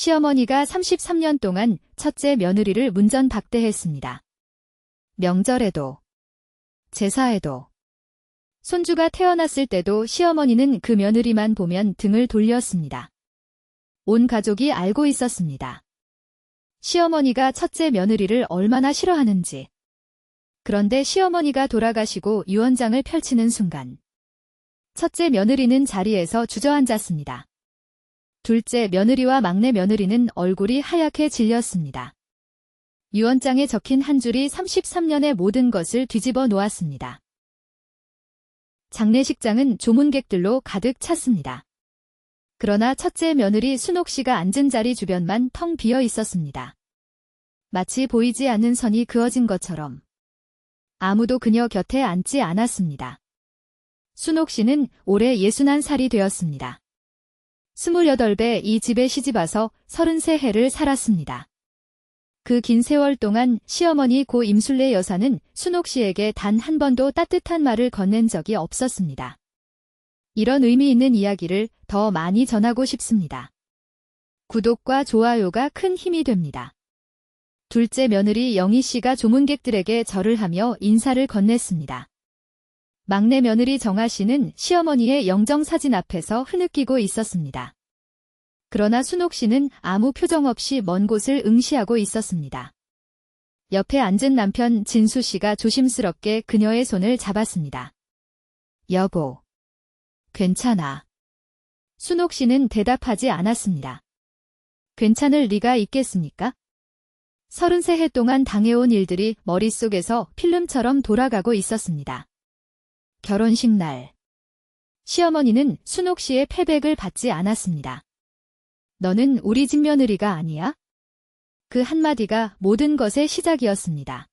시어머니가 33년 동안 첫째 며느리를 문전박대했습니다. 명절에도, 제사에도, 손주가 태어났을 때도 시어머니는 그 며느리만 보면 등을 돌렸습니다. 온 가족이 알고 있었습니다. 시어머니가 첫째 며느리를 얼마나 싫어하는지. 그런데 시어머니가 돌아가시고 유언장을 펼치는 순간 첫째 며느리는 자리에서 주저앉았습니다. 둘째 며느리와 막내 며느리는 얼굴이 하얗게 질렸습니다. 유언장에 적힌 한 줄이 33년의 모든 것을 뒤집어 놓았습니다. 장례식장은 조문객들로 가득 찼습니다. 그러나 첫째 며느리 순옥 씨가 앉은 자리 주변만 텅 비어 있었습니다. 마치 보이지 않는 선이 그어진 것처럼 아무도 그녀 곁에 앉지 않았습니다. 순옥 씨는 올해 61살이 되었습니다. 28배 이 집에 시집와서 33해를 살았습니다. 그 긴 세월 동안 시어머니 고 임술래 여사는 순옥 씨에게 단 한 번도 따뜻한 말을 건넨 적이 없었습니다. 이런 의미 있는 이야기를 더 많이 전하고 싶습니다. 구독과 좋아요가 큰 힘이 됩니다. 둘째 며느리 영희 씨가 조문객들에게 절을 하며 인사를 건넸습니다. 막내 며느리 정아 씨는 시어머니의 영정사진 앞에서 흐느끼고 있었습니다. 그러나 순옥 씨는 아무 표정 없이 먼 곳을 응시하고 있었습니다. 옆에 앉은 남편 진수 씨가 조심스럽게 그녀의 손을 잡았습니다. 여보, 괜찮아. 순옥 씨는 대답하지 않았습니다. 괜찮을 리가 있겠습니까? 33해 동안 당해온 일들이 머릿속에서 필름처럼 돌아가고 있었습니다. 결혼식 날. 시어머니는 순옥 씨의 패백을 받지 않았습니다. 너는 우리 집 며느리가 아니야? 그 한마디가 모든 것의 시작이었습니다.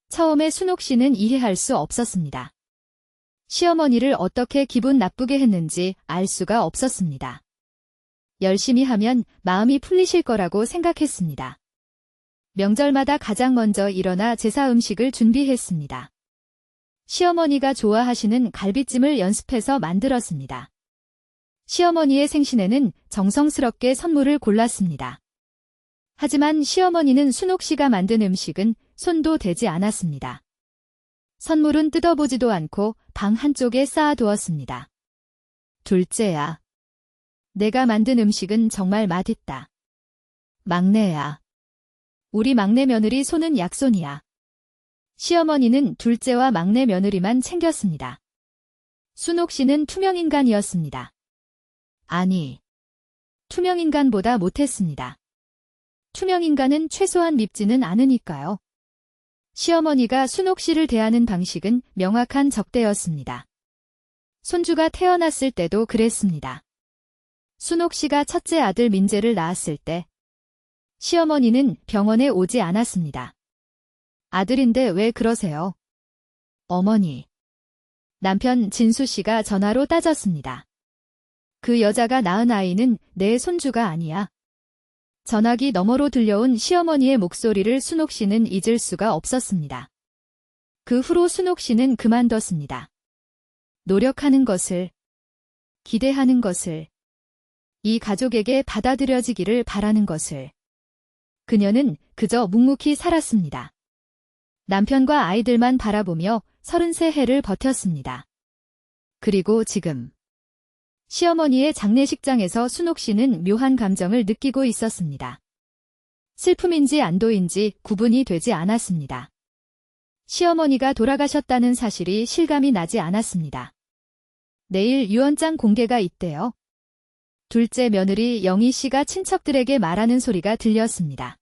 처음에 순옥 씨는 이해할 수 없었습니다. 시어머니를 어떻게 기분 나쁘게 했는지 알 수가 없었습니다. 열심히 하면 마음이 풀리실 거라고 생각했습니다. 명절마다 가장 먼저 일어나 제사 음식을 준비했습니다. 시어머니가 좋아하시는 갈비찜을 연습해서 만들었습니다. 시어머니의 생신에는 정성스럽게 선물을 골랐습니다. 하지만 시어머니는 순옥 씨가 만든 음식은 손도 대지 않았습니다. 선물은 뜯어보지도 않고 방 한쪽에 쌓아두었습니다. 둘째야. 내가 만든 음식은 정말 맛있다. 막내야. 우리 막내 며느리 손은 약손이야. 시어머니는 둘째와 막내 며느리만 챙겼습니다. 순옥 씨는 투명인간이었습니다. 아니, 투명인간보다 못했습니다. 투명인간은 최소한 밉지는 않으니까요. 시어머니가 순옥 씨를 대하는 방식은 명확한 적대였습니다. 손주가 태어났을 때도 그랬습니다. 순옥 씨가 첫째 아들 민재를 낳았을 때 시어머니는 병원에 오지 않았습니다. 아들인데 왜 그러세요? 어머니. 남편 진수 씨가 전화로 따졌습니다. 그 여자가 낳은 아이는 내 손주가 아니야. 전화기 너머로 들려온 시어머니의 목소리를 순옥 씨는 잊을 수가 없었습니다. 그 후로 순옥 씨는 그만뒀습니다. 노력하는 것을, 기대하는 것을, 이 가족에게 받아들여지기를 바라는 것을. 그녀는 그저 묵묵히 살았습니다. 남편과 아이들만 바라보며 33해를 버텼습니다. 그리고 지금 시어머니의 장례식장에서 순옥 씨는 묘한 감정을 느끼고 있었습니다. 슬픔인지 안도인지 구분이 되지 않았습니다. 시어머니가 돌아가셨다는 사실이 실감이 나지 않았습니다. 내일 유언장 공개가 있대요. 둘째 며느리 영희 씨가 친척들에게 말하는 소리가 들렸습니다.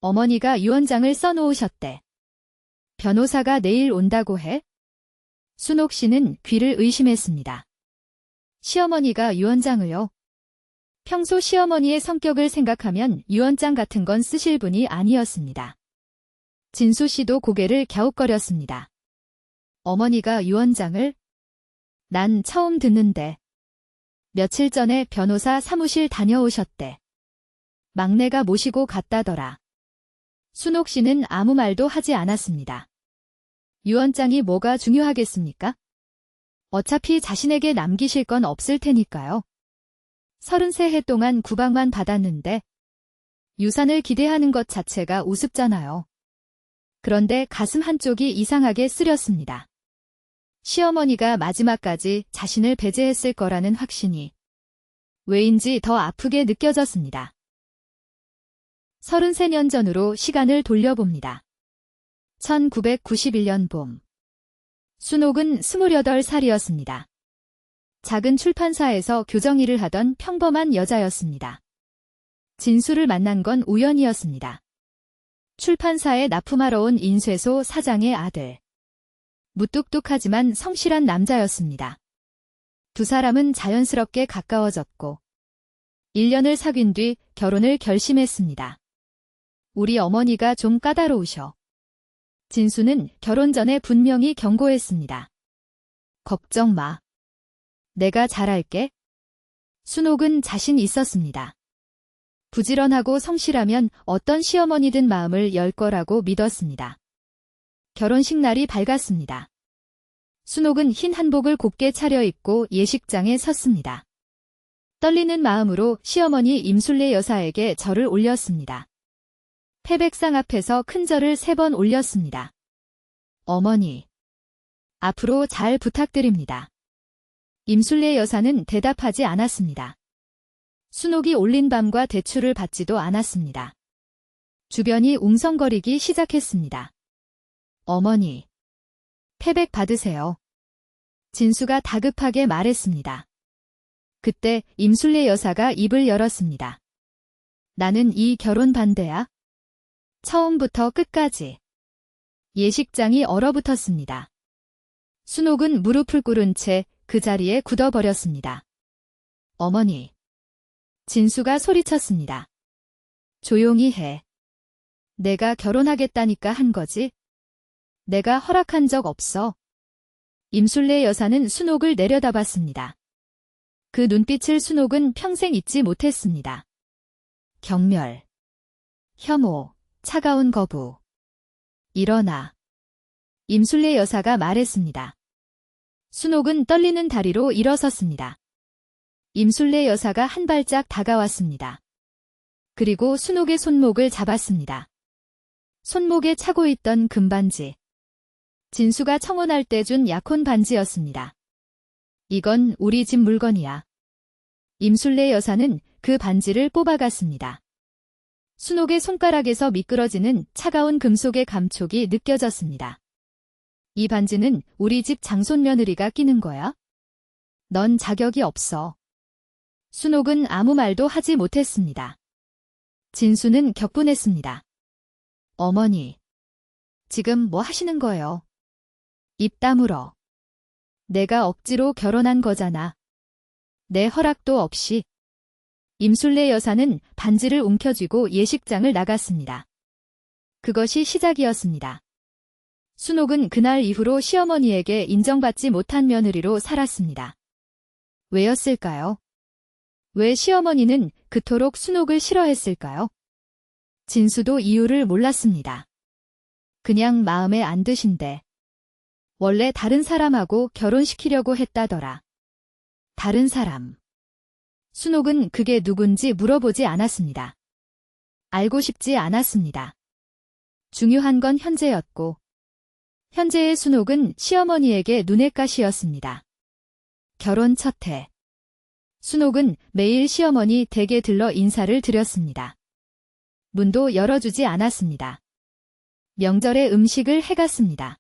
어머니가 유언장을 써놓으셨대. 변호사가 내일 온다고 해? 순옥 씨는 귀를 의심했습니다. 시어머니가 유언장을요? 평소 시어머니의 성격을 생각하면 유언장 같은 건 쓰실 분이 아니었습니다. 진수 씨도 고개를 갸웃거렸습니다. 어머니가 유언장을? 난 처음 듣는데. 며칠 전에 변호사 사무실 다녀오셨대. 막내가 모시고 갔다더라. 순옥 씨는 아무 말도 하지 않았습니다. 유언장이 뭐가 중요하겠습니까? 어차피 자신에게 남기실 건 없을 테니까요. 33해 동안 구박만 받았는데 유산을 기대하는 것 자체가 우습잖아요. 그런데 가슴 한쪽이 이상하게 쓰렸습니다. 시어머니가 마지막까지 자신을 배제했을 거라는 확신이 왜인지 더 아프게 느껴졌습니다. 33년 전으로 시간을 돌려봅니다. 1991년 봄. 순옥은 28살이었습니다. 작은 출판사에서 교정 일을 하던 평범한 여자였습니다. 진수를 만난 건 우연이었습니다. 출판사에 납품하러 온 인쇄소 사장의 아들. 무뚝뚝하지만 성실한 남자였습니다. 두 사람은 자연스럽게 가까워졌고 1년을 사귄 뒤 결혼을 결심했습니다. 우리 어머니가 좀 까다로우셔. 진수는 결혼 전에 분명히 경고했습니다. 걱정 마. 내가 잘할게. 순옥은 자신 있었습니다. 부지런하고 성실하면 어떤 시어머니든 마음을 열 거라고 믿었습니다. 결혼식 날이 밝았습니다. 순옥은 흰 한복을 곱게 차려입고 예식장에 섰습니다. 떨리는 마음으로 시어머니 임술래 여사에게 절을 올렸습니다. 태백상 앞에서 큰 절을 3번 올렸습니다. 어머니, 앞으로 잘 부탁드립니다. 임술래 여사는 대답하지 않았습니다. 순옥이 올린 밤과 대추를 받지도 않았습니다. 주변이 웅성거리기 시작했습니다. 어머니, 태백 받으세요. 진수가 다급하게 말했습니다. 그때 임술래 여사가 입을 열었습니다. 나는 이 결혼 반대야. 처음부터 끝까지. 예식장이 얼어붙었습니다. 순옥은 무릎을 꿇은 채 그 자리에 굳어버렸습니다. 어머니. 진수가 소리쳤습니다. 조용히 해. 내가 결혼하겠다니까 한 거지? 내가 허락한 적 없어. 임술래 여사는 순옥을 내려다봤습니다. 그 눈빛을 순옥은 평생 잊지 못했습니다. 경멸, 혐오, 차가운 거부. 일어나. 임술래 여사가 말했습니다. 순옥은 떨리는 다리로 일어섰습니다. 임술래 여사가 한 발짝 다가왔습니다. 그리고 순옥의 손목을 잡았습니다. 손목에 차고 있던 금반지. 진수가 청혼할 때 준 약혼 반지였습니다. 이건 우리 집 물건이야. 임술래 여사는 그 반지를 뽑아갔습니다. 순옥의 손가락에서 미끄러지는 차가운 금속의 감촉이 느껴졌습니다. 이 반지는 우리 집 장손 며느리가 끼는 거야? 넌 자격이 없어. 순옥은 아무 말도 하지 못했습니다. 진수는 격분했습니다. 어머니, 지금 뭐 하시는 거예요? 입 다물어. 내가 억지로 결혼한 거잖아. 내 허락도 없이. 임술래 여사는 반지를 움켜쥐고 예식장을 나갔습니다. 그것이 시작이었습니다. 순옥은 그날 이후로 시어머니에게 인정받지 못한 며느리로 살았습니다. 왜였을까요? 왜 시어머니는 그토록 순옥을 싫어했을까요? 진수도 이유를 몰랐습니다. 그냥 마음에 안 드신대. 원래 다른 사람하고 결혼시키려고 했다더라. 다른 사람. 순옥은 그게 누군지 물어보지 않았습니다. 알고 싶지 않았습니다. 중요한 건 현재였고, 현재의 순옥은 시어머니에게 눈엣 가시였습니다. 결혼 첫 해. 순옥은 매일 시어머니 댁에 들러 인사를 드렸습니다. 문도 열어주지 않았습니다. 명절에 음식을 해갔습니다.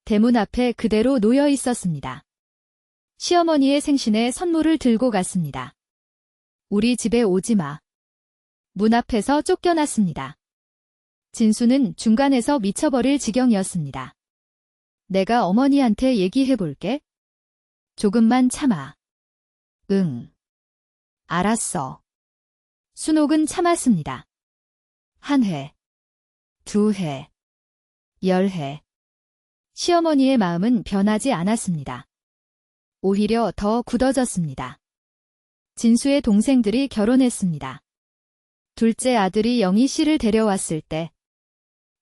대문 앞에 그대로 놓여 있었습니다. 시어머니의 생신에 선물을 들고 갔습니다. 우리 집에 오지 마. 문 앞에서 쫓겨났습니다. 진수는 중간에서 미쳐버릴 지경이었습니다. 내가 어머니한테 얘기해볼게. 조금만 참아. 응. 알았어. 순옥은 참았습니다. 1회, 2회, 10회. 시어머니의 마음은 변하지 않았습니다. 오히려 더 굳어졌습니다. 진수의 동생들이 결혼했습니다. 둘째 아들이 영희 씨를 데려왔을 때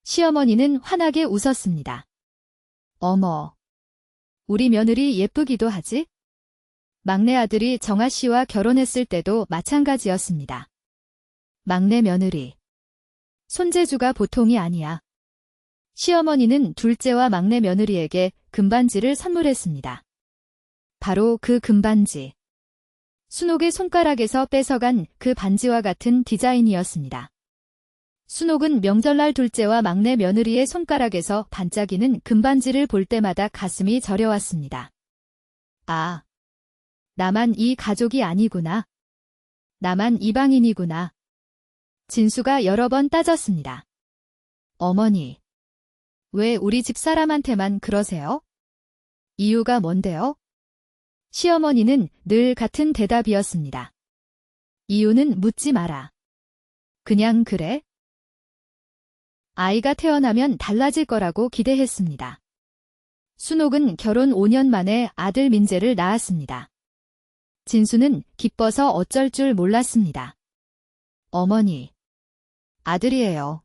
시어머니는 환하게 웃었습니다. 어머, 우리 며느리 예쁘기도 하지? 막내 아들이 정아 씨와 결혼했을 때도 마찬가지였습니다. 막내 며느리. 손재주가 보통이 아니야. 시어머니는 둘째와 막내 며느리에게 금반지를 선물했습니다. 바로 그 금반지. 순옥의 손가락에서 뺏어간 그 반지와 같은 디자인이었습니다. 순옥은 명절날 둘째와 막내 며느리의 손가락에서 반짝이는 금반지를 볼 때마다 가슴이 저려왔습니다. 아, 나만 이 가족이 아니구나. 나만 이방인이구나. 진수가 여러 번 따졌습니다. 어머니, 왜 우리 집 사람한테만 그러세요? 이유가 뭔데요? 시어머니는 늘 같은 대답이었습니다. 이유는 묻지 마라. 그냥 그래? 아이가 태어나면 달라질 거라고 기대했습니다. 순옥은 결혼 5년 만에 아들 민재를 낳았습니다. 진수는 기뻐서 어쩔 줄 몰랐습니다. 어머니, 아들이에요.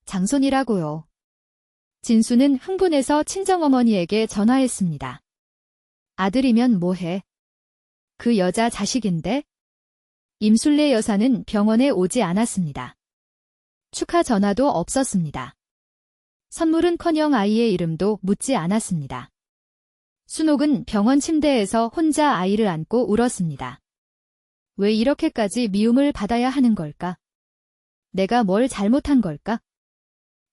장손이라고요. 진수는 흥분해서 친정어머니에게 전화했습니다. 아들이면 뭐해? 그 여자 자식인데? 임술래 여사는 병원에 오지 않았습니다. 축하 전화도 없었습니다. 선물은커녕 아이의 이름도 묻지 않았습니다. 순옥은 병원 침대에서 혼자 아이를 안고 울었습니다. 왜 이렇게까지 미움을 받아야 하는 걸까? 내가 뭘 잘못한 걸까?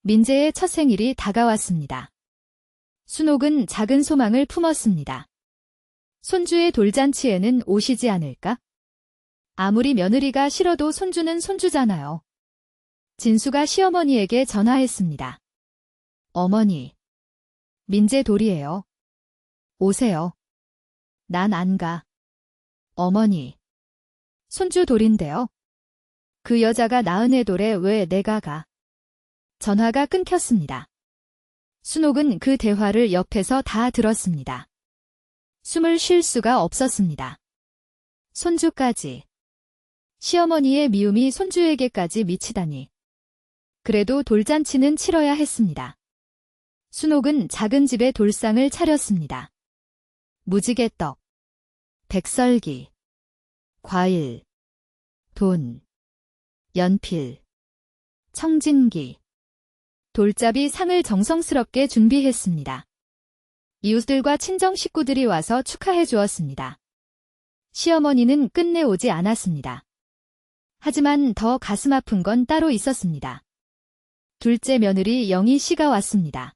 민재의 첫 생일이 다가왔습니다. 순옥은 작은 소망을 품었습니다. 손주의 돌잔치에는 오시지 않을까? 아무리 며느리가 싫어도 손주는 손주잖아요. 진수가 시어머니에게 전화했습니다. 어머니, 민재 돌이에요. 오세요. 난 안 가. 어머니, 손주 돌인데요. 그 여자가 낳은 애 돌에 왜 내가 가? 전화가 끊겼습니다. 순옥은 그 대화를 옆에서 다 들었습니다. 숨을 쉴 수가 없었습니다. 손주까지. 시어머니의 미움이 손주에게까지 미치다니. 그래도 돌잔치는 치러야 했습니다. 순옥은 작은 집에 돌상을 차렸습니다. 무지개떡, 백설기, 과일, 돈, 연필, 청진기, 돌잡이 상을 정성스럽게 준비했습니다. 이웃들과 친정 식구들이 와서 축하해 주었습니다. 시어머니는 끝내 오지 않았습니다. 하지만 더 가슴 아픈 건 따로 있었습니다. 둘째 며느리 영희 씨가 왔습니다.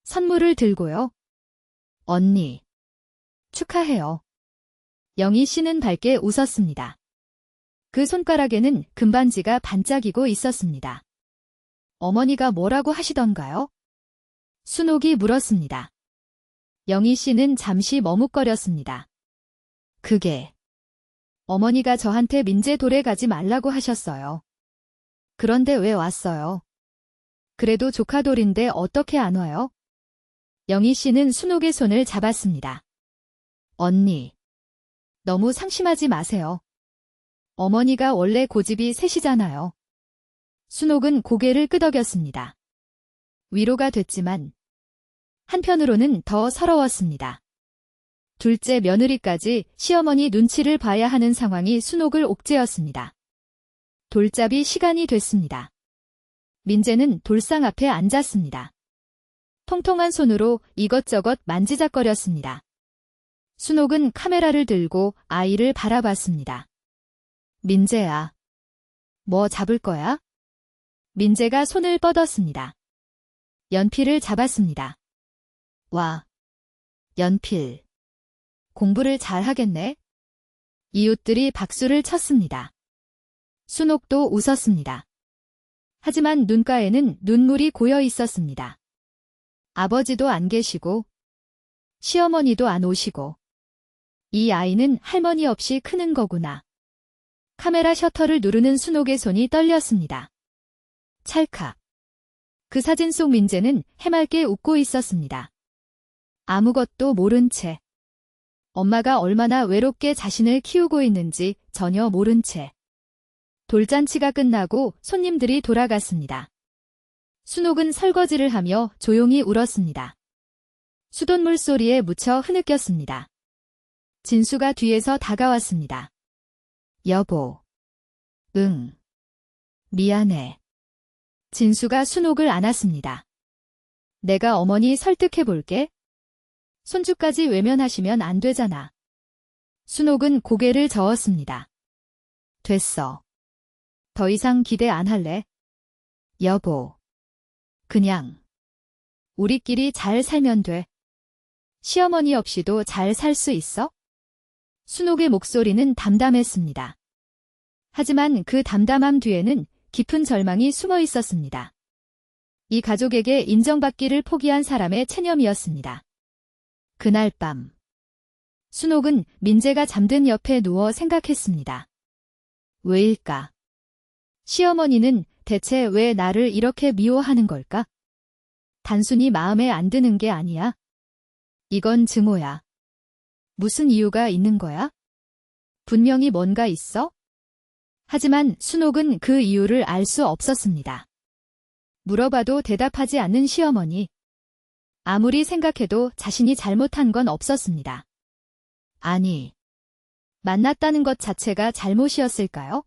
선물을 들고요. 언니, 축하해요. 영희 씨는 밝게 웃었습니다. 그 손가락에는 금반지가 반짝이고 있었습니다. 어머니가 뭐라고 하시던가요? 순옥이 물었습니다. 영희 씨는 잠시 머뭇거렸습니다. 그게 어머니가 저한테 민재 돌에 가지 말라고 하셨어요. 그런데 왜 왔어요? 그래도 조카 돌인데 어떻게 안 와요? 영희 씨는 순옥의 손을 잡았습니다. 언니, 너무 상심하지 마세요. 어머니가 원래 고집이 세시잖아요. 순옥은 고개를 끄덕였습니다. 위로가 됐지만 한편으로는 더 서러웠습니다. 둘째 며느리까지 시어머니 눈치를 봐야 하는 상황이 순옥을 옥죄었습니다. 돌잡이 시간이 됐습니다. 민재는 돌상 앞에 앉았습니다. 통통한 손으로 이것저것 만지작거렸습니다. 순옥은 카메라를 들고 아이를 바라봤습니다. 민재야, 뭐 잡을 거야? 민재가 손을 뻗었습니다. 연필을 잡았습니다. 와, 연필. 공부를 잘 하겠네? 이웃들이 박수를 쳤습니다. 순옥도 웃었습니다. 하지만 눈가에는 눈물이 고여 있었습니다. 아버지도 안 계시고 시어머니도 안 오시고 이 아이는 할머니 없이 크는 거구나. 카메라 셔터를 누르는 순옥의 손이 떨렸습니다. 찰칵. 그 사진 속 민재는 해맑게 웃고 있었습니다. 아무것도 모른 채. 엄마가 얼마나 외롭게 자신을 키우고 있는지 전혀 모른 채. 돌잔치가 끝나고 손님들이 돌아갔습니다. 순옥은 설거지를 하며 조용히 울었습니다. 수돗물 소리에 묻혀 흐느꼈습니다. 진수가 뒤에서 다가왔습니다. 여보. 응. 미안해. 진수가 순옥을 안았습니다. 내가 어머니 설득해 볼게. 손주까지 외면하시면 안 되잖아. 순옥은 고개를 저었습니다. 됐어. 더 이상 기대 안 할래. 여보. 그냥 우리끼리 잘 살면 돼. 시어머니 없이도 잘 살 수 있어? 순옥의 목소리는 담담했습니다. 하지만 그 담담함 뒤에는 깊은 절망이 숨어 있었습니다. 이 가족에게 인정받기를 포기한 사람의 체념이었습니다. 그날 밤, 순옥은 민재가 잠든 옆에 누워 생각했습니다. 왜일까? 시어머니는 대체 왜 나를 이렇게 미워하는 걸까? 단순히 마음에 안 드는 게 아니야. 이건 증오야. 무슨 이유가 있는 거야? 분명히 뭔가 있어? 하지만 순옥은 그 이유를 알 수 없었습니다. 물어봐도 대답하지 않는 시어머니. 아무리 생각해도 자신이 잘못한 건 없었습니다. 아니, 만났다는 것 자체가 잘못이었을까요?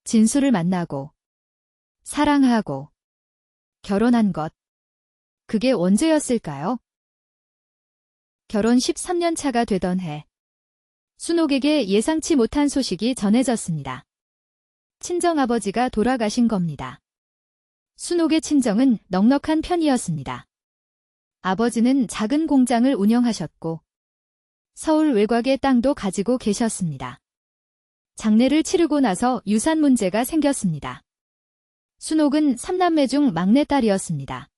진수를 만나고, 사랑하고, 결혼한 것. 그게 언제였을까요? 결혼 13년 차가 되던 해, 순옥에게 예상치 못한 소식이 전해졌습니다. 친정아버지가 돌아가신 겁니다. 순옥의 친정은 넉넉한 편이었습니다. 아버지는 작은 공장을 운영하셨고 서울 외곽의 땅도 가지고 계셨습니다. 장례를 치르고 나서 유산 문제가 생겼습니다. 순옥은 3남매 중 막내딸이었습니다.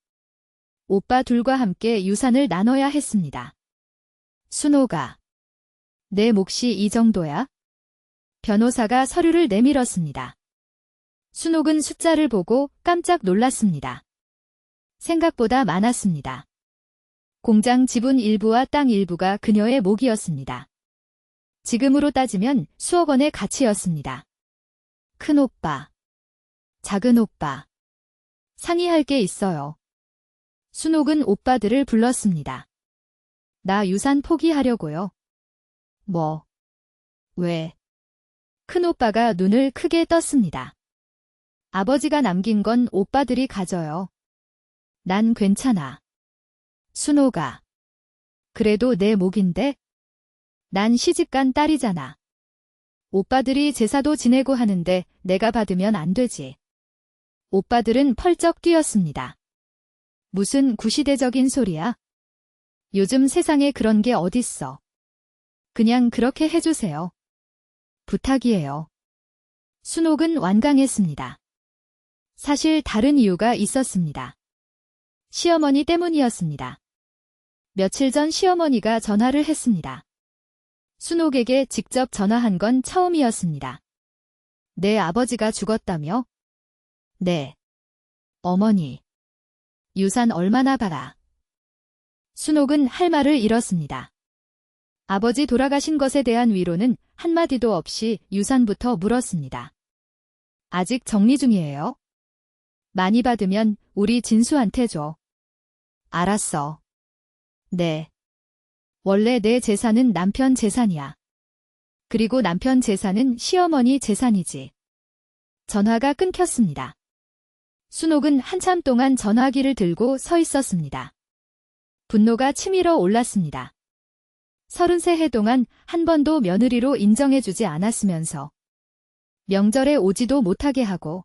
오빠 둘과 함께 유산을 나눠야 했습니다. 순옥아, 내 몫이 이 정도야? 변호사가 서류를 내밀었습니다. 순옥은 숫자를 보고 깜짝 놀랐습니다. 생각보다 많았습니다. 공장 지분 일부와 땅 일부가 그녀의 몫이었습니다. 지금으로 따지면 수억 원의 가치였습니다. 큰 오빠, 작은 오빠, 상의할 게 있어요. 순옥은 오빠들을 불렀습니다. 나 유산 포기하려고요. 뭐? 왜? 큰 오빠가 눈을 크게 떴습니다. 아버지가 남긴 건 오빠들이 가져요. 난 괜찮아. 순옥아. 그래도 내 몫인데? 난 시집간 딸이잖아. 오빠들이 제사도 지내고 하는데 내가 받으면 안 되지. 오빠들은 펄쩍 뛰었습니다. 무슨 구시대적인 소리야? 요즘 세상에 그런 게 어딨어. 그냥 그렇게 해주세요. 부탁이에요. 순옥은 완강했습니다. 사실 다른 이유가 있었습니다. 시어머니 때문이었습니다. 며칠 전 시어머니가 전화를 했습니다. 순옥에게 직접 전화한 건 처음이었습니다. 내 아버지가 죽었다며? 네. 어머니. 유산 얼마나 받아? 순옥은 할 말을 잃었습니다. 아버지 돌아가신 것에 대한 위로는 한마디도 없이 유산부터 물었습니다. 아직 정리 중이에요. 많이 받으면 우리 진수한테 줘. 알았어. 네. 원래 내 재산은 남편 재산이야. 그리고 남편 재산은 시어머니 재산이지. 전화가 끊겼습니다. 순옥은 한참 동안 전화기를 들고 서 있었습니다. 분노가 치밀어 올랐습니다. 33해 동안 한 번도 며느리로 인정해주지 않았으면서 명절에 오지도 못하게 하고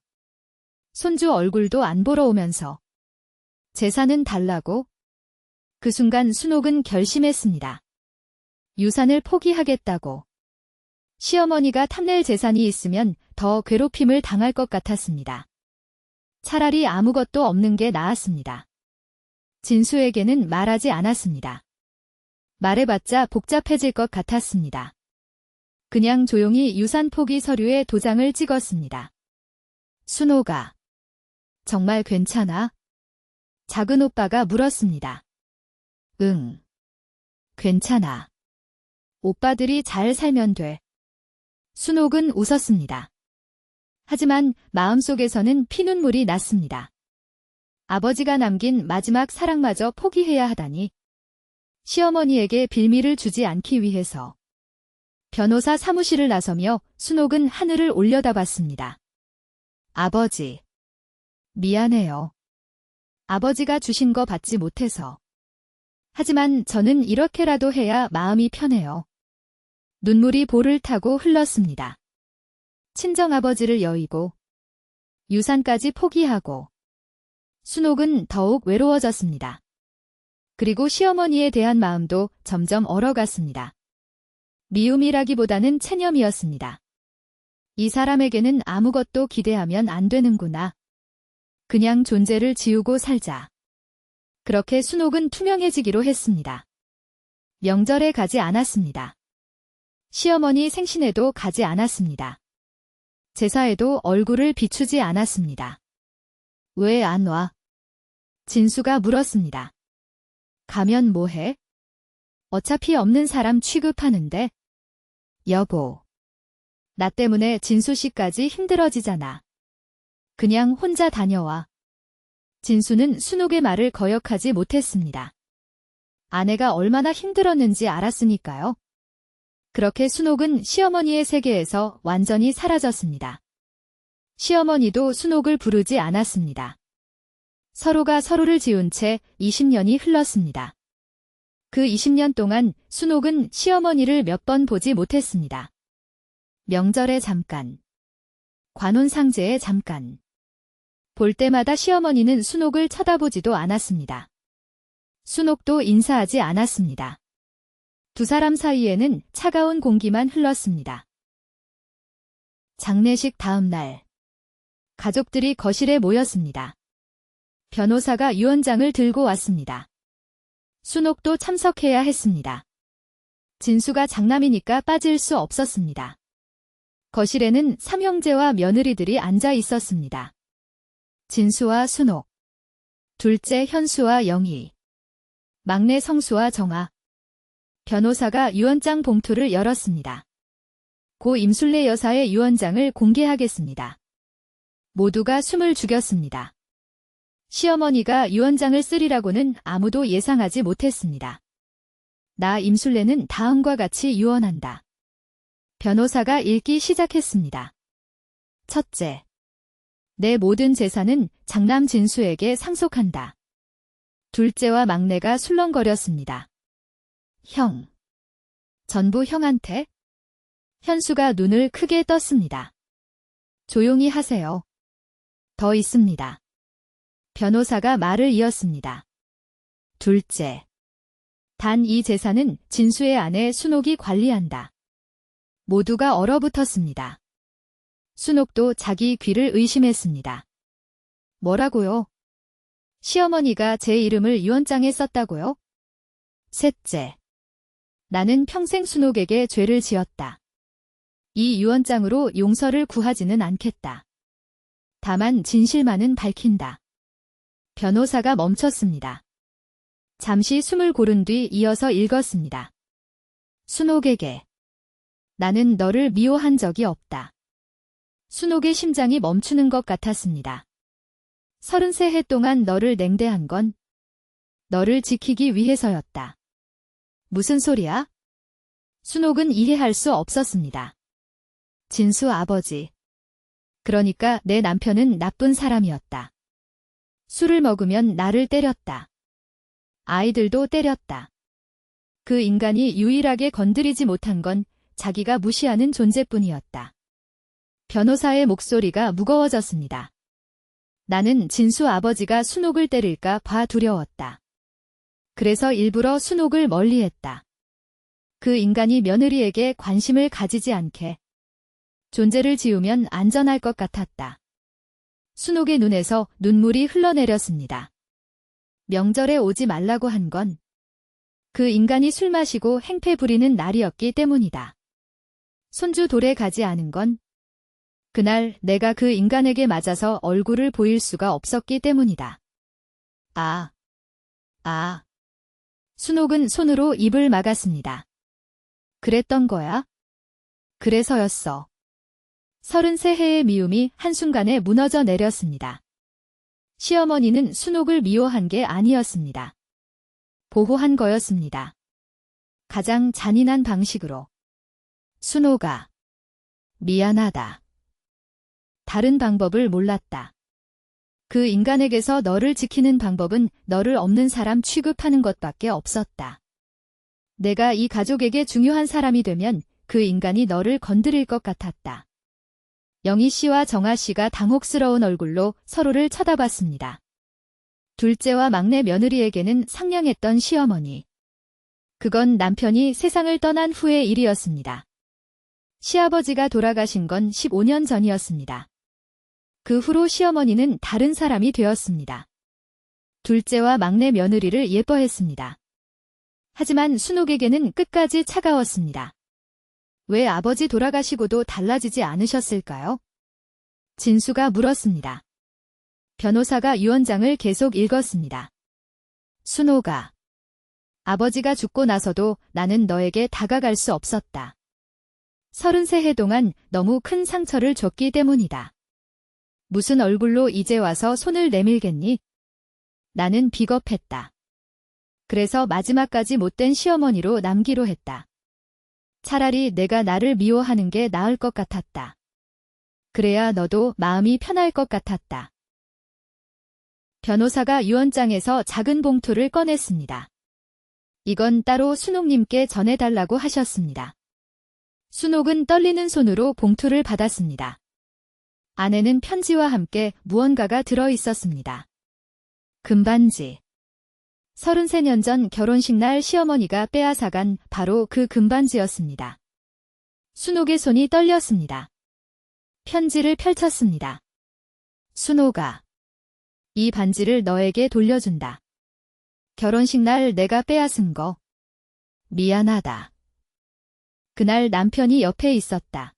손주 얼굴도 안 보러 오면서 재산은 달라고? 그 순간 순옥은 결심했습니다. 유산을 포기하겠다고. 시어머니가 탐낼 재산이 있으면 더 괴롭힘을 당할 것 같았습니다. 차라리 아무것도 없는 게 나았습니다. 진수에게는 말하지 않았습니다. 말해봤자 복잡해질 것 같았습니다. 그냥 조용히 유산 포기 서류에 도장을 찍었습니다. 순옥아, 정말 괜찮아? 작은 오빠가 물었습니다. 응. 괜찮아. 오빠들이 잘 살면 돼. 순옥은 웃었습니다. 하지만 마음속에서는 피눈물이 났습니다. 아버지가 남긴 마지막 사랑마저 포기해야 하다니. 시어머니에게 빌미를 주지 않기 위해서 변호사 사무실을 나서며 순옥은 하늘을 올려다봤습니다. 아버지. 미안해요. 아버지가 주신 거 받지 못해서. 하지만 저는 이렇게라도 해야 마음이 편해요. 눈물이 볼을 타고 흘렀습니다. 친정아버지를 여의고 유산까지 포기하고 순옥은 더욱 외로워졌습니다. 그리고 시어머니에 대한 마음도 점점 얼어갔습니다. 미움이라기보다는 체념이었습니다. 이 사람에게는 아무것도 기대하면 안 되는구나. 그냥 존재를 지우고 살자. 그렇게 순옥은 투명해지기로 했습니다. 명절에 가지 않았습니다. 시어머니 생신에도 가지 않았습니다. 제사에도 얼굴을 비추지 않았습니다. 왜 안 와? 진수가 물었습니다. 가면 뭐해? 어차피 없는 사람 취급하는데. 여보. 나 때문에 진수 씨까지 힘들어지잖아. 그냥 혼자 다녀와. 진수는 순옥의 말을 거역하지 못했습니다. 아내가 얼마나 힘들었는지 알았으니까요. 그렇게 순옥은 시어머니의 세계에서 완전히 사라졌습니다. 시어머니도 순옥을 부르지 않았습니다. 서로가 서로를 지운 채 20년이 흘렀습니다. 그 20년 동안 순옥은 시어머니를 몇 번 보지 못했습니다. 명절에 잠깐, 관혼상제에 잠깐. 볼 때마다 시어머니는 순옥을 쳐다보지도 않았습니다. 순옥도 인사하지 않았습니다. 두 사람 사이에는 차가운 공기만 흘렀습니다. 장례식 다음 날, 가족들이 거실에 모였습니다. 변호사가 유언장을 들고 왔습니다. 순옥도 참석해야 했습니다. 진수가 장남이니까 빠질 수 없었습니다. 거실에는 삼형제와 며느리들이 앉아 있었습니다. 진수와 순옥, 둘째 현수와 영희, 막내 성수와 정아. 변호사가 유언장 봉투를 열었습니다. 고 임술래 여사의 유언장을 공개하겠습니다. 모두가 숨을 죽였습니다. 시어머니가 유언장을 쓰리라고는 아무도 예상하지 못했습니다. 나 임술래는 다음과 같이 유언한다. 변호사가 읽기 시작했습니다. 첫째. 내 모든 재산은 장남 진수에게 상속한다. 둘째와 막내가 술렁거렸습니다. 형. 전부 형한테? 현수가 눈을 크게 떴습니다. 조용히 하세요. 더 있습니다. 변호사가 말을 이었습니다. 둘째. 단 이 재산은 진수의 아내 순옥이 관리한다. 모두가 얼어붙었습니다. 순옥도 자기 귀를 의심했습니다. 뭐라고요? 시어머니가 제 이름을 유언장에 썼다고요? 셋째. 나는 평생 순옥에게 죄를 지었다. 이 유언장으로 용서를 구하지는 않겠다. 다만 진실만은 밝힌다. 변호사가 멈췄습니다. 잠시 숨을 고른 뒤 이어서 읽었습니다. 순옥에게. 나는 너를 미워한 적이 없다. 순옥의 심장이 멈추는 것 같았습니다. 33해 동안 너를 냉대한 건 너를 지키기 위해서였다. 무슨 소리야? 순옥은 이해할 수 없었습니다. 진수 아버지. 그러니까 내 남편은 나쁜 사람이었다. 술을 먹으면 나를 때렸다. 아이들도 때렸다. 그 인간이 유일하게 건드리지 못한 건 자기가 무시하는 존재뿐이었다. 변호사의 목소리가 무거워졌습니다. 나는 진수 아버지가 순옥을 때릴까 봐 두려웠다. 그래서 일부러 순옥을 멀리했다. 그 인간이 며느리에게 관심을 가지지 않게. 존재를 지우면 안전할 것 같았다. 순옥의 눈에서 눈물이 흘러내렸습니다. 명절에 오지 말라고 한 건 그 인간이 술 마시고 행패 부리는 날이었기 때문이다. 손주 돌에 가지 않은 건 그날 내가 그 인간에게 맞아서 얼굴을 보일 수가 없었기 때문이다. 순옥은 손으로 입을 막았습니다. 그랬던 거야? 그래서였어. 33해의 미움이 한순간에 무너져 내렸습니다. 시어머니는 순옥을 미워한 게 아니었습니다. 보호한 거였습니다. 가장 잔인한 방식으로. 순호가 미안하다. 다른 방법을 몰랐다. 그 인간에게서 너를 지키는 방법은 너를 없는 사람 취급하는 것밖에 없었다. 내가 이 가족에게 중요한 사람이 되면 그 인간이 너를 건드릴 것 같았다. 영희 씨와 정아 씨가 당혹스러운 얼굴로 서로를 쳐다봤습니다. 둘째와 막내 며느리에게는 상냥했던 시어머니. 그건 남편이 세상을 떠난 후의 일이었습니다. 시아버지가 돌아가신 건 15년 전이었습니다. 그 후로 시어머니는 다른 사람이 되었습니다. 둘째와 막내 며느리를 예뻐했습니다. 하지만 순옥에게는 끝까지 차가웠습니다. 왜 아버지 돌아가시고도 달라지지 않으셨을까요? 진수가 물었습니다. 변호사가 유언장을 계속 읽었습니다. 순호가 아버지가 죽고 나서도 나는 너에게 다가갈 수 없었다. 33해 동안 너무 큰 상처를 줬기 때문이다. 무슨 얼굴로 이제 와서 손을 내밀겠니? 나는 비겁했다. 그래서 마지막까지 못된 시어머니로 남기로 했다. 차라리 내가 나를 미워하는 게 나을 것 같았다. 그래야 너도 마음이 편할 것 같았다. 변호사가 유언장에서 작은 봉투를 꺼냈습니다. 이건 따로 순옥님께 전해달라고 하셨습니다. 순옥은 떨리는 손으로 봉투를 받았습니다. 안에는 편지와 함께 무언가가 들어 있었습니다. 금반지. 33년 전 결혼식 날 시어머니가 빼앗아간 바로 그 금반지였습니다. 순옥의 손이 떨렸습니다. 편지를 펼쳤습니다. 순옥아, 이 반지를 너에게 돌려준다. 결혼식 날 내가 빼앗은 거. 미안하다. 그날 남편이 옆에 있었다.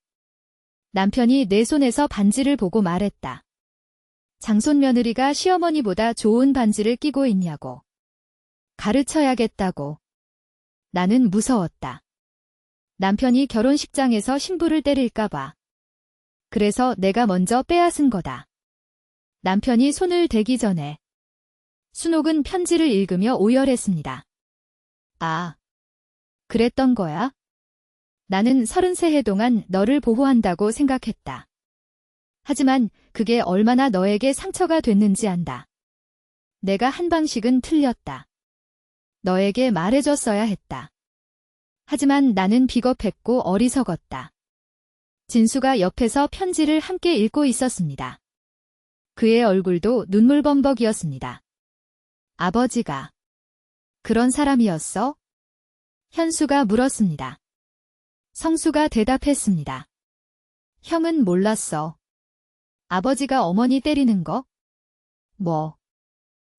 남편이 내 손에서 반지를 보고 말했다. 장손 며느리가 시어머니보다 좋은 반지를 끼고 있냐고. 가르쳐야겠다고. 나는 무서웠다. 남편이 결혼식장에서 신부를 때릴까봐. 그래서 내가 먼저 빼앗은 거다. 남편이 손을 대기 전에. 순옥은 편지를 읽으며 오열했습니다. 아, 그랬던 거야? 나는 33해 동안 너를 보호한다고 생각했다. 하지만 그게 얼마나 너에게 상처가 됐는지 안다. 내가 한 방식은 틀렸다. 너에게 말해줬어야 했다. 하지만 나는 비겁했고 어리석었다. 진수가 옆에서 편지를 함께 읽고 있었습니다. 그의 얼굴도 눈물범벅이었습니다. 아버지가 그런 사람이었어? 현수가 물었습니다. 성수가 대답했습니다. 형은 몰랐어. 아버지가 어머니 때리는 거? 뭐?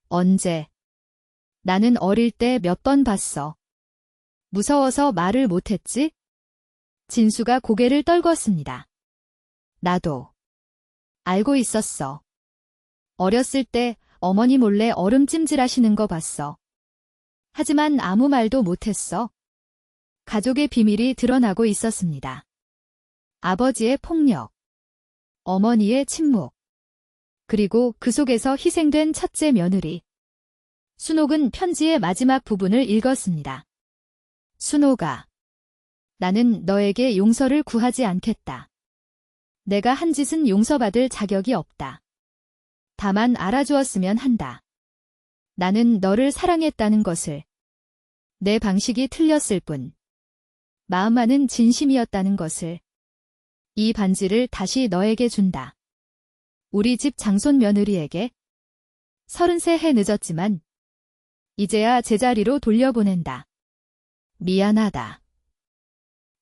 언제? 나는 어릴 때 몇 번 봤어. 무서워서 말을 못했지? 진수가 고개를 떨궜습니다. 나도. 알고 있었어. 어렸을 때 어머니 몰래 얼음 찜질하시는 거 봤어. 하지만 아무 말도 못했어. 가족의 비밀이 드러나고 있었습니다. 아버지의 폭력, 어머니의 침묵, 그리고 그 속에서 희생된 첫째 며느리. 순옥은 편지의 마지막 부분을 읽었습니다. 순옥아, 나는 너에게 용서를 구하지 않겠다. 내가 한 짓은 용서받을 자격이 없다. 다만 알아주었으면 한다. 나는 너를 사랑했다는 것을. 내 방식이 틀렸을 뿐. 마음만은 진심이었다는 것을. 이 반지를 다시 너에게 준다. 우리 집 장손 며느리에게. 33해 늦었지만 이제야 제자리로 돌려보낸다. 미안하다.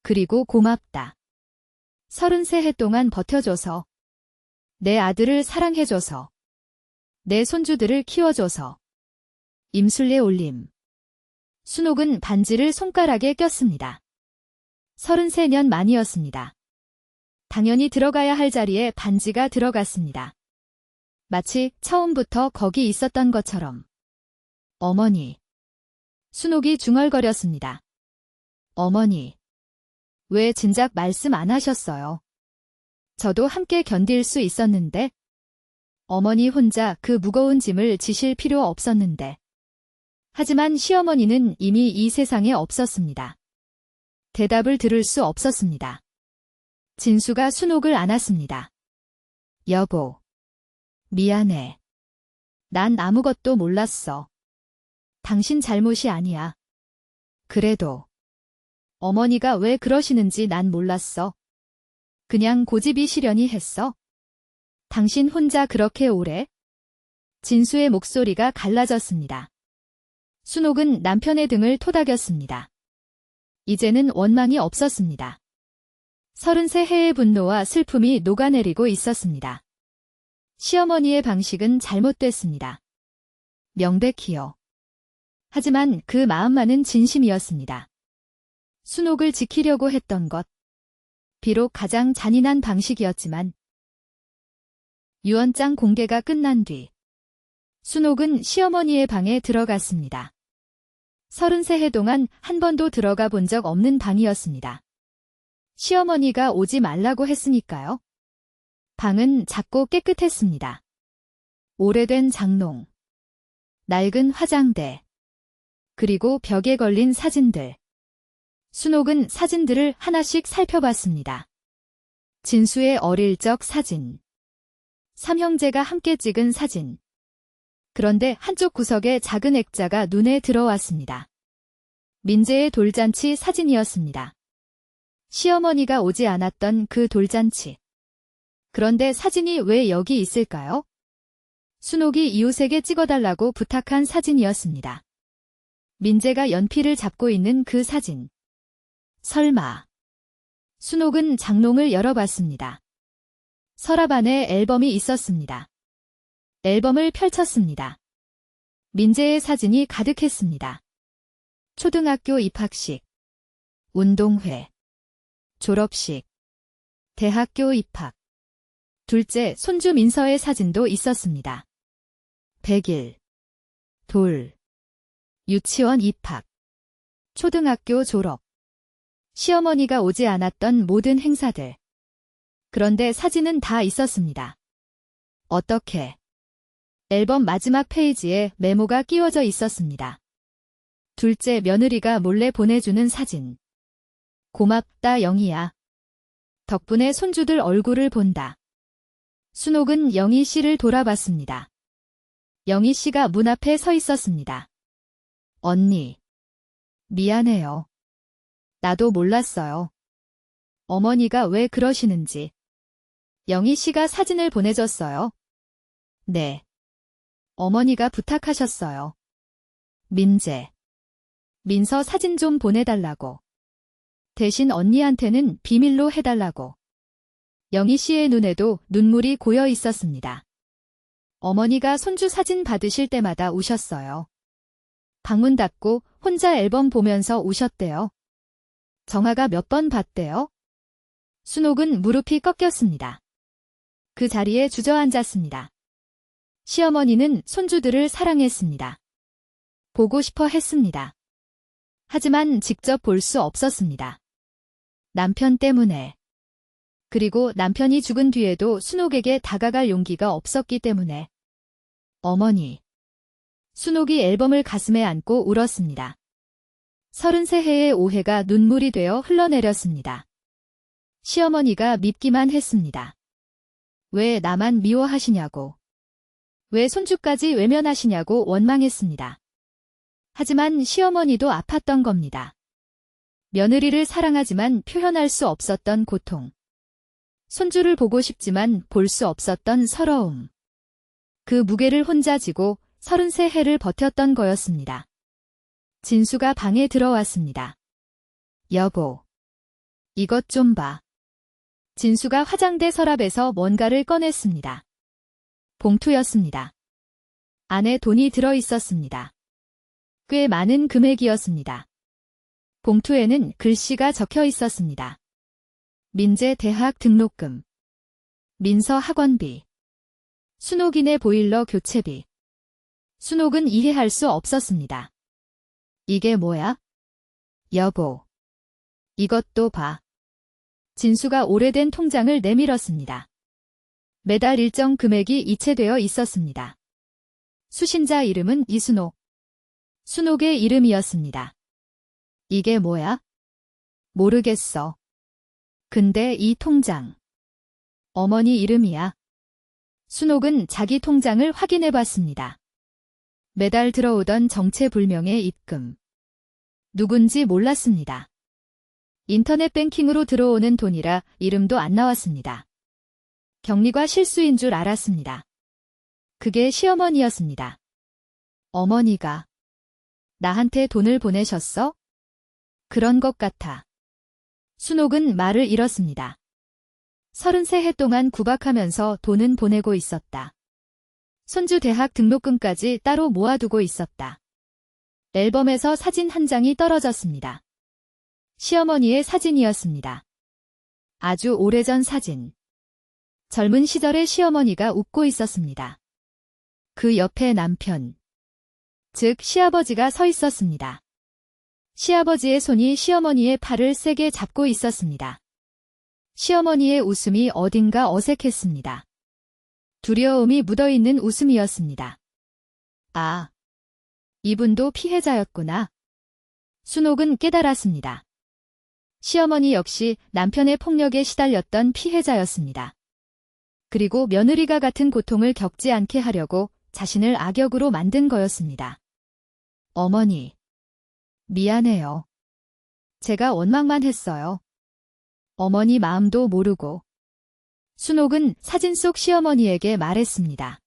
그리고 고맙다. 33해 동안 버텨줘서. 내 아들을 사랑해줘서. 내 손주들을 키워줘서. 임술례 올림. 순옥은 반지를 손가락에 꼈습니다. 33년 만이었습니다. 당연히 들어가야 할 자리에 반지가 들어갔습니다. 마치 처음부터 거기 있었던 것처럼. 어머니. 순옥이 중얼거렸습니다. 어머니. 왜 진작 말씀 안 하셨어요? 저도 함께 견딜 수 있었는데. 어머니 혼자 그 무거운 짐을 지실 필요 없었는데. 하지만 시어머니는 이미 이 세상에 없었습니다. 대답을 들을 수 없었습니다. 진수가 순옥을 안았습니다. 여보. 미안해. 난 아무것도 몰랐어. 당신 잘못이 아니야. 그래도 어머니가 왜 그러시는지 난 몰랐어. 그냥 고집이 시려니 했어. 당신 혼자 그렇게 오래? 진수의 목소리가 갈라졌습니다. 순옥은 남편의 등을 토닥였습니다. 이제는 원망이 없었습니다. 33해의 분노와 슬픔이 녹아내리고 있었습니다. 시어머니의 방식은 잘못됐습니다. 명백히요. 하지만 그 마음만은 진심이었습니다. 순옥을 지키려고 했던 것. 비록 가장 잔인한 방식이었지만 유언장 공개가 끝난 뒤 순옥은 시어머니의 방에 들어갔습니다. 33해 동안 한 번도 들어가 본 적 없는 방이었습니다. 시어머니가 오지 말라고 했으니까요. 방은 작고 깨끗했습니다. 오래된 장롱, 낡은 화장대, 그리고 벽에 걸린 사진들. 순옥은 사진들을 하나씩 살펴봤습니다. 진수의 어릴 적 사진, 삼형제가 함께 찍은 사진. 그런데 한쪽 구석에 작은 액자가 눈에 들어왔습니다. 민재의 돌잔치 사진이었습니다. 시어머니가 오지 않았던 그 돌잔치. 그런데 사진이 왜 여기 있을까요? 순옥이 이웃에게 찍어달라고 부탁한 사진이었습니다. 민재가 연필을 잡고 있는 그 사진. 설마. 순옥은 장롱을 열어봤습니다. 서랍 안에 앨범이 있었습니다. 앨범을 펼쳤습니다. 민재의 사진이 가득했습니다. 초등학교 입학식, 운동회, 졸업식, 대학교 입학, 둘째 손주 민서의 사진도 있었습니다. 100일, 돌, 유치원 입학, 초등학교 졸업, 시어머니가 오지 않았던 모든 행사들. 그런데 사진은 다 있었습니다. 어떻게? 앨범 마지막 페이지에 메모가 끼워져 있었습니다. 둘째 며느리가 몰래 보내주는 사진. 고맙다 영희야. 덕분에 손주들 얼굴을 본다. 순옥은 영희 씨를 돌아봤습니다. 영희 씨가 문 앞에 서 있었습니다. 언니. 미안해요. 나도 몰랐어요. 어머니가 왜 그러시는지. 영희 씨가 사진을 보내줬어요. 네. 어머니가 부탁하셨어요. 민재. 민서 사진 좀 보내달라고. 대신 언니한테는 비밀로 해달라고. 영희 씨의 눈에도 눈물이 고여 있었습니다. 어머니가 손주 사진 받으실 때마다 우셨어요. 방문 닫고 혼자 앨범 보면서 우셨대요. 정아가 몇 번 봤대요? 순옥은 무릎이 꺾였습니다. 그 자리에 주저앉았습니다. 시어머니는 손주들을 사랑했습니다. 보고 싶어 했습니다. 하지만 직접 볼 수 없었습니다. 남편 때문에. 그리고 남편이 죽은 뒤에도 순옥에게 다가갈 용기가 없었기 때문에. 어머니. 순옥이 앨범을 가슴에 안고 울었습니다. 33해의 오해가 눈물이 되어 흘러내렸습니다. 시어머니가 밉기만 했습니다. 왜 나만 미워하시냐고. 왜 손주까지 외면하시냐고 원망했습니다. 하지만 시어머니도 아팠던 겁니다. 며느리를 사랑하지만 표현할 수 없었던 고통. 손주를 보고 싶지만 볼 수 없었던 서러움. 그 무게를 혼자 지고 33해를 버텼던 거였습니다. 진수가 방에 들어왔습니다. 여보. 이것 좀 봐. 진수가 화장대 서랍에서 뭔가를 꺼냈습니다. 봉투였습니다. 안에 돈이 들어 있었습니다. 꽤 많은 금액이었습니다. 봉투에는 글씨가 적혀 있었습니다. 민재 대학 등록금, 민서 학원비, 순옥이네 보일러 교체비. 순옥은 이해할 수 없었습니다. 이게 뭐야? 여보. 이것도 봐. 진수가 오래된 통장을 내밀었습니다. 매달 일정 금액이 이체되어 있었습니다. 수신자 이름은 이순옥. 순옥의 이름이었습니다. 이게 뭐야? 모르겠어. 근데 이 통장. 어머니 이름이야. 순옥은 자기 통장을 확인해 봤습니다. 매달 들어오던 정체불명의 입금. 누군지 몰랐습니다. 인터넷 뱅킹으로 들어오는 돈이라 이름도 안 나왔습니다. 격리가 실수인 줄 알았습니다. 그게 시어머니였습니다. 어머니가 나한테 돈을 보내셨어? 그런 것 같아. 순옥은 말을 잃었습니다. 33해 동안 구박하면서 돈은 보내고 있었다. 손주 대학 등록금까지 따로 모아두고 있었다. 앨범에서 사진 한 장이 떨어졌습니다. 시어머니의 사진이었습니다. 아주 오래전 사진. 젊은 시절의 시어머니가 웃고 있었습니다. 그 옆에 남편, 즉 시아버지가 서 있었습니다. 시아버지의 손이 시어머니의 팔을 세게 잡고 있었습니다. 시어머니의 웃음이 어딘가 어색했습니다. 두려움이 묻어있는 웃음이었습니다. 아, 이분도 피해자였구나. 순옥은 깨달았습니다. 시어머니 역시 남편의 폭력에 시달렸던 피해자였습니다. 그리고 며느리가 같은 고통을 겪지 않게 하려고 자신을 악역으로 만든 거였습니다. 어머니, 미안해요. 제가 원망만 했어요. 어머니 마음도 모르고. 순옥은 사진 속 시어머니에게 말했습니다.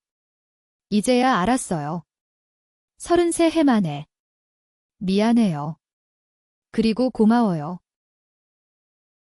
이제야 알았어요. 33해 만에. 미안해요. 그리고 고마워요.